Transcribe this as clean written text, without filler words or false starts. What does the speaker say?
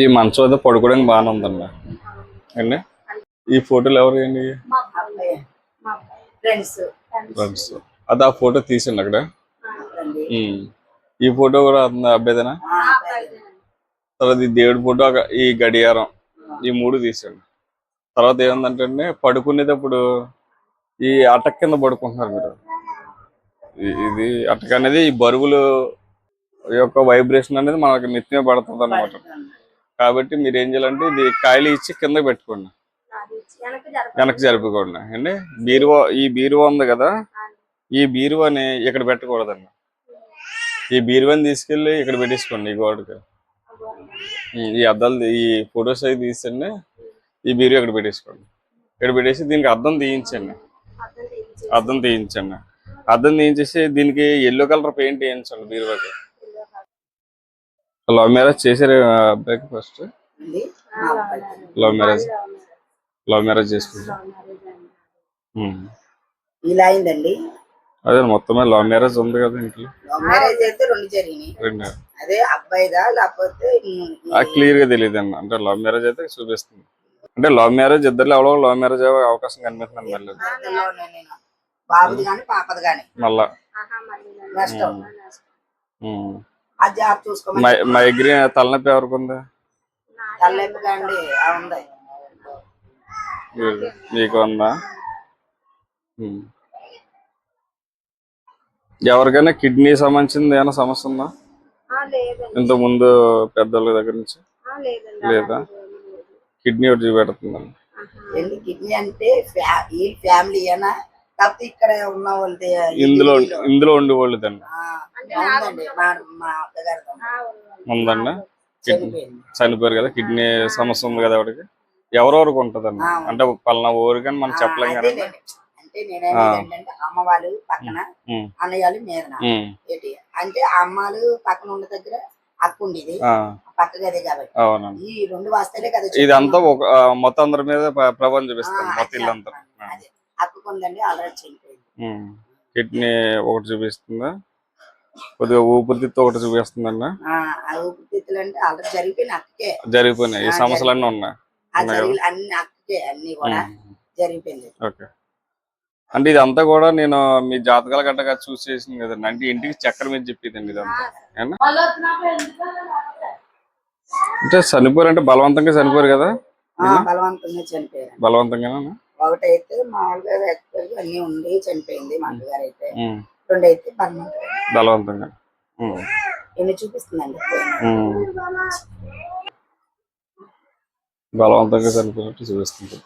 ఈ మంచం ఏదో పడుకోవడానికి బాగానే ఉందండి అండి. ఈ ఫోటోలు ఎవరు అండి? ఫ్రెండ్స్. అది ఆ ఫోటో తీసండి అక్కడ. ఈ ఫోటో కూడా అబ్బాయిదేనా? తర్వాత ఈ దేవుడి ఫోటో, ఈ గడియారం, ఈ మూడు తీసాడు. తర్వాత ఏముందంటే పడుకునేటప్పుడు ఈ అటక్ కింద పడుకుంటున్నారు మీరు. ఇది అటక్ అనేది ఈ బరువులు యొక్క వైబ్రేషన్ అనేది మనకి నెత్తిమే పడుతుంది అన్నమాట. కాబట్టి మీరు ఏం చేయాలంటే ఇది కాయలు ఇచ్చి కింద పెట్టుకోండి, వెనక్కి జరుపుకోండి అండి. ఈ బీరువా ఉంది కదా, ఈ బీరువాని ఇక్కడ పెట్టకూడదండి. ఈ బీరువాని తీసుకెళ్ళి ఇక్కడ పెట్టేసుకోండి. ఈ గోడకి ఈ అద్దాలు, ఈ ఫొటోస్ అవి తీసండి. ఈ బీరువా ఇక్కడ పెట్టేసుకోండి. ఇక్కడ పెట్టేసి దీనికి అద్దం తీయించండి. అద్దం తీయించేసి దీనికి ఎల్లో కలర్ పెయింట్ వేయించండి బీరువాకి. లవ్ మ్యారేజ్ చేశారు అబ్బాయికి? ఫస్ట్ లవ్ మ్యారేజ్ చేసుకుంటాం. ఇలా అయిందండి. అదే మొత్తమే లవ్ మ్యారేజ్ ఉంది కదా ఇంట్లో. లవ్ మ్యారేజ్ అయితే రెండు జరిగినాయి. అదే అబ్బాయిదా లేకపోతే క్లియర్ గా తెలియదు అన్న. అంటే లవ్ మ్యారేజ్ అయితే చూపిస్తుంది. అంటే లవ్ మ్యారేజ్ ఇద్దరు ఎవరో లవ్ మ్యారేజ్ అయ్యే అవకాశం కనిపిస్తుంది. మళ్ళీ బాబుది కానీ పాపది కానీ మళ్ళా మైగ్రేన్ తలనొప్పి ఎవరికి ఉంది? మీకు ఉందా? ఎవరికైనా కిడ్నీ సంబంధించింది ఏమైనా సమస్య ఉందా ఇంత ముందు పెద్దోళ్ళ దగ్గర నుంచి? లేదా? కిడ్నీ ఒకటి చూపెడుతుందండి. కిడ్నీ అంటే ఫ్యామిలీ ఇక్కడ ఉన్న వాళ్ళది ఇందులో ఉండేవాళ్ళదండి ఉందండి. చనిపోయారు కదా, కిడ్నీ సమస్య ఉంది కదా ఆవిడకి. ఎవరెవరికి ఉంటదండి? అంటే పలానా ఊరు కానీ మనం చెప్పలేం కదా. అంటే నేనేంటే అమ్మ వాళ్ళు పక్కన, అన్నయ్యలు మీద. అంటే అమ్మలు పక్కన ఉన్న దగ్గర అక్క ఉండేది, పక్క గదే కాబట్టి ఈ రెండు వస్తాలే కదా. ఇదంతా మొత్తం అందరి మీద ప్రభావం చూపిస్తాను. మొత్తం ఇల్లంతా అక్కకు ఉందండి, ఆల్రెడీ చనిపోయింది. కిడ్నీ ఒకటి చూపిస్తుందా? కొద్దిగా ఊపిరితిత్తు ఒకటి చూపిస్తుందండి. ఊపిరితిత్తులు అంటే ఆల్రెడీ జరిగిపోయినాయి. ఈ సమస్యలు అన్నీ ఉన్నాయి. అన్ని అక్కకే అన్ని కూడా జరిగిపోయింది. ఓకే. అంటే ఇదంతా కూడా నేను మీ జాతకాల గట్టగా చూసి చేసింది కదండి. అంటే ఇంటికి చక్కెర మీద చెప్పేదండి ఇదంతా. అంటే చనిపోయారు అంటే బలవంతంగా చనిపోయారు కదా? బలవంతంగా చనిపోయారు. బలవంతంగా ఒకటైతే మామూలుగా అన్ని ఉండి చనిపోయింది. మా అమ్మగారు అయితే రెండైతే బలవంతంగా ఎన్ని చూపిస్తుందండి. బలవంతంగా చనిపోయినట్టు చూపిస్తుంది.